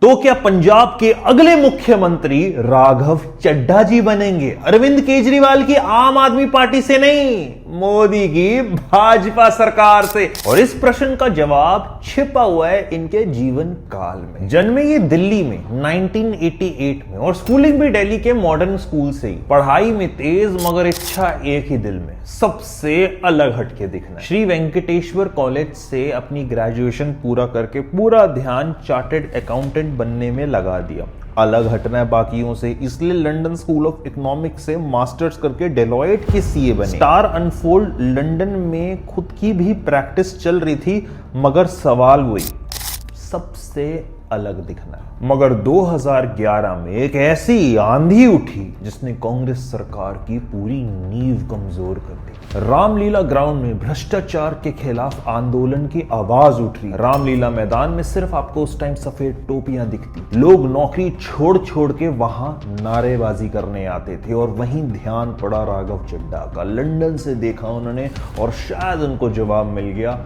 तो क्या पंजाब के अगले मुख्यमंत्री राघव चड्ढा जी बनेंगे? अरविंद केजरीवाल की आम आदमी पार्टी से नहीं, मोदी की भाजपा सरकार से। और इस प्रश्न का जवाब छिपा हुआ है इनके जीवन काल में। जन्मे ये दिल्ली में 1988 में और स्कूलिंग भी दिल्ली के मॉडर्न स्कूल से ही। पढ़ाई में तेज मगर इच्छा एक ही दिल में, सबसे अलग हटके दिखना। श्री वेंकटेश्वर कॉलेज से अपनी ग्रेजुएशन पूरा करके पूरा ध्यान चार्टर्ड अकाउंटेंट बनने में लगा दिया। अलग हटना है बाकियों से, इसलिए लंदन स्कूल ऑफ इकोनॉमिक्स से मास्टर्स करके डेलॉयट के सीए बने। स्टार अनफोल्ड लंदन में खुद की भी प्रैक्टिस चल रही थी, मगर सवाल वही, सबसे अलग दिखना है। मगर 2011 में एक ऐसी आंधी उठी जिसने कांग्रेस सरकार की पूरी नींव कमजोर कर दी। रामलीला ग्राउंड में भ्रष्टाचार के खिलाफ आंदोलन की आवाज उठ रही। रामलीला मैदान में सिर्फ आपको उस टाइम सफेद टोपियां दिखती। लोग नौकरी छोड़ छोड़ के वहां नारेबाजी करने आते थे और वहीं ध्यान पड़ा राघव चड्ढा का। लंदन से देखा उन्होंने और शायद उनको जवाब मिल गया,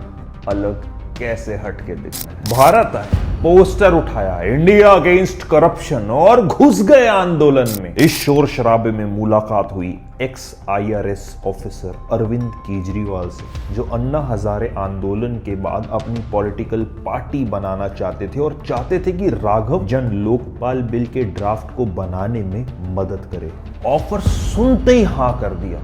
अलग कैसे हटके दिखना है। भारत आए, पोस्टर उठाया, इंडिया अगेंस्ट करप्शन, और घुस गए आंदोलन में। इस शोर शराबे में मुलाकात हुई ex IRS officer Arvind Kejriwal से, जो अन्ना हजारे आंदोलन के बाद अपनी पॉलिटिकल पार्टी बनाना चाहते थे और चाहते थे कि राघव जन लोकपाल बिल के ड्राफ्ट को बनाने में मदद करे। ऑफर सुनते ही हाँ कर दिया,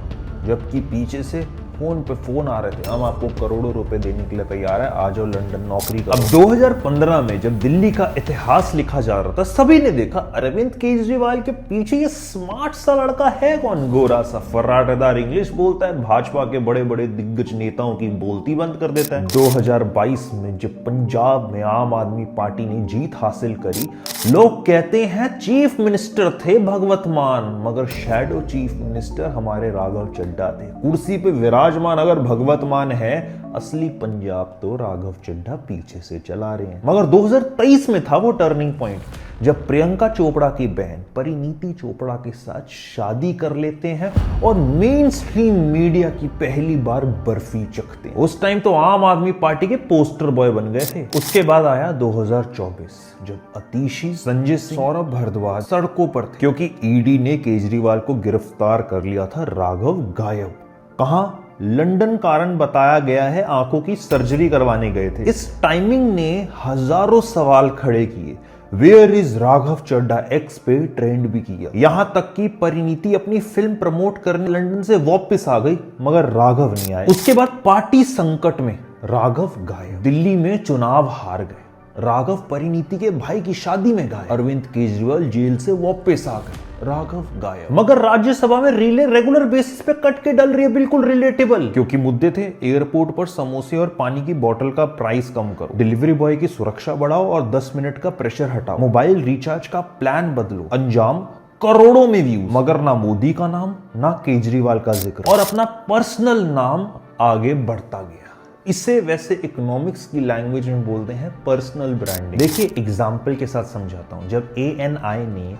जबकि पीछे से फोन पे फोन आ रहे थे, हम आपको करोड़ों रुपए देने के लिए तैयार है, आ जाओ लंदन नौकरी करो। अब 2015 में जब दिल्ली का इतिहास लिखा जा रहा था, सभी ने देखा अरविंद केजरीवाल के पीछे ये स्मार्ट सा लड़का है कौन? गोरा सा, फर्राटेदार इंग्लिश बोलता है, भाजपा के बड़े बड़े दिग्गज नेताओं की बोलती बंद कर देता है। 2022 में जब पंजाब में आम आदमी पार्टी ने जीत हासिल करी, लोग कहते हैं चीफ मिनिस्टर थे भगवत मान, मगर शैडो चीफ मिनिस्टर हमारे राघव चड्ढा थे। कुर्सी पे विराजमान अगर भगवत मान है, असली पंजाब तो राघव चड्ढा पीछे से चला रहे हैं। मगर 2023 में था वो टर्निंग पॉइंट, जब प्रियंका चोपड़ा की बहन परिणीति चोपड़ा के साथ शादी कर लेते हैं और मेन स्ट्रीम मीडिया की पहली बार बर्फी चखते हैं। उस टाइम तो आम आदमी पार्टी के पोस्टर बॉय बन गए थे। उसके बाद आया 2024, जब अतीशी, संजय सिंह, सौरभ भारद्वाज सड़कों पर थे, क्योंकि ईडी ने केजरीवाल को गिरफ्तार कर लिया था। राघव गायब। कहां? लंदन कारण बताया गया है, आंखों की सर्जरी करवाने गए थे। इस टाइमिंग ने हजारों सवाल खड़े किए। Where is Raghav Chadha X पे ट्रेंड भी किया। यहां तक कि परिणीति अपनी फिल्म प्रमोट करने लंदन से वापस आ गई, मगर राघव नहीं आए। उसके बाद पार्टी संकट में राघव गायब। दिल्ली में चुनाव हार गए, राघव परिणीति के भाई की शादी में गायब। अरविंद केजरीवाल जेल से वापस आ गए, राघव गायब। मगर राज्यसभा में रीलें रेगुलर बेसिस पे कट के डल रही है, बिल्कुल रिलेटेबल, क्योंकि मुद्दे थे एयरपोर्ट पर समोसे और पानी की बोतल का प्राइस कम करो, डिलीवरी बॉय की सुरक्षा बढ़ाओ और 10 मिनट का प्रेशर हटाओ, मोबाइल रिचार्ज का प्लान बदलो। अंजाम करोड़ों में व्यूज, मगर ना मोदी का नाम ना केजरीवाल का जिक्र, और अपना पर्सनल नाम आगे बढ़ता गया। इसे वैसे इकोनॉमिक्स की लैंग्वेज में बोलते हैं पर्सनल ब्रांडिंग। देखिए एग्जांपल के साथ समझाता हूं। जब ANI ने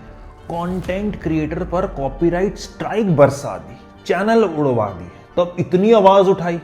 कंटेंट क्रिएटर पर कॉपीराइट स्ट्राइक बरसा दी, चैनल उड़वा दिए, तब इतनी आवाज उठाई।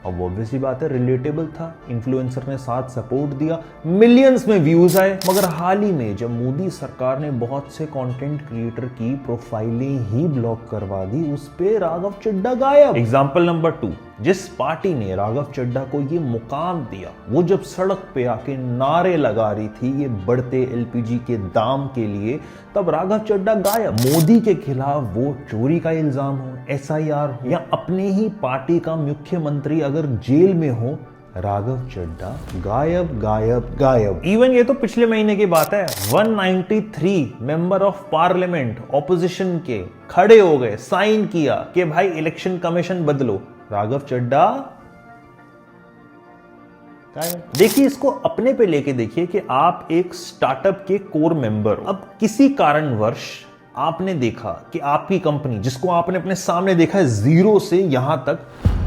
अब ऑब्वियस ही बात है, रिलेटेबल था, इन्फ्लुएंसर ने साथ सपोर्ट दिया, मिलियंस में व्यूज आए। मगर हाल ही में जब मोदी सरकार ने बहुत से कंटेंट क्रिएटर की प्रोफाइलें ही ब्लॉक करवा दी, उस पे राघव चड्ढा गायब। एग्जांपल नंबर 2, जिस पार्टी ने राघव चड्ढा को ये मुकाम दिया, वो जब सड़क पे आके नारे लगा रही थी ये बढ़ते LPG के दाम के लिए, तब राघव चड्ढा गायब। मोदी के खिलाफ वो चोरी का इल्जाम हो, SIR हो, या अपने ही पार्टी का मुख्यमंत्री अगर जेल में हो, राघव चड्ढा गायब गायब गायब। इवन ये तो पिछले महीने की बात है, 193 मेंबर ऑफ पार्लियामेंट ऑपोजिशन के खड़े हो गए, साइन किया कि भाई इलेक्शन कमीशन बदलो, राघव चड्ढा देखिए, इसको अपने पे लेके देखिए कि आप एक स्टार्टअप के कोर मेंबर हो। अब किसी कारणवश आपने देखा कि आपकी कंपनी, जिसको आपने अपने सामने देखा है जीरो से यहां तक,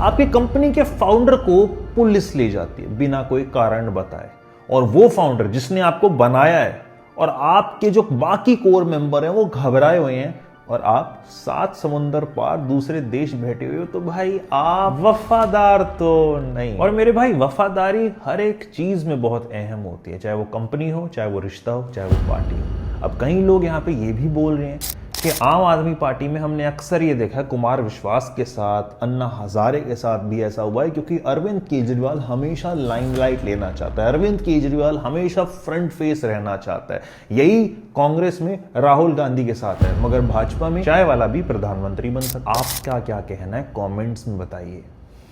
आपकी कंपनी के फाउंडर को पुलिस ले जाती है बिना कोई कारण बताए, और वो फाउंडर जिसने आपको बनाया है और आपके जो बाकी कोर मेंबर हैं वो घबराए हुए हैं और आप 7 समुंदर पार दूसरे देश बैठे हुए हो, तो भाई आप वफादार तो नहीं। और मेरे भाई, वफादारी हर एक चीज में बहुत अहम होती है, चाहे वो कंपनी हो, चाहे वो रिश्ता हो, चाहे वो पार्टी हो। अब कई लोग यहाँ पे ये भी बोल रहे हैं कि आम आदमी पार्टी में हमने अक्सर ये देखा है, कुमार विश्वास के साथ, अन्ना हजारे के साथ भी ऐसा हुआ है, क्योंकि अरविंद केजरीवाल हमेशा लाइमलाइट लेना चाहता है, अरविंद केजरीवाल हमेशा फ्रंट फेस रहना चाहता है। यही कांग्रेस में राहुल गांधी के साथ है, मगर भाजपा में चाय वाला भी प्रधानमंत्री बन सकता है। आपका क्या कहना है, कमेंट्स में बताइए।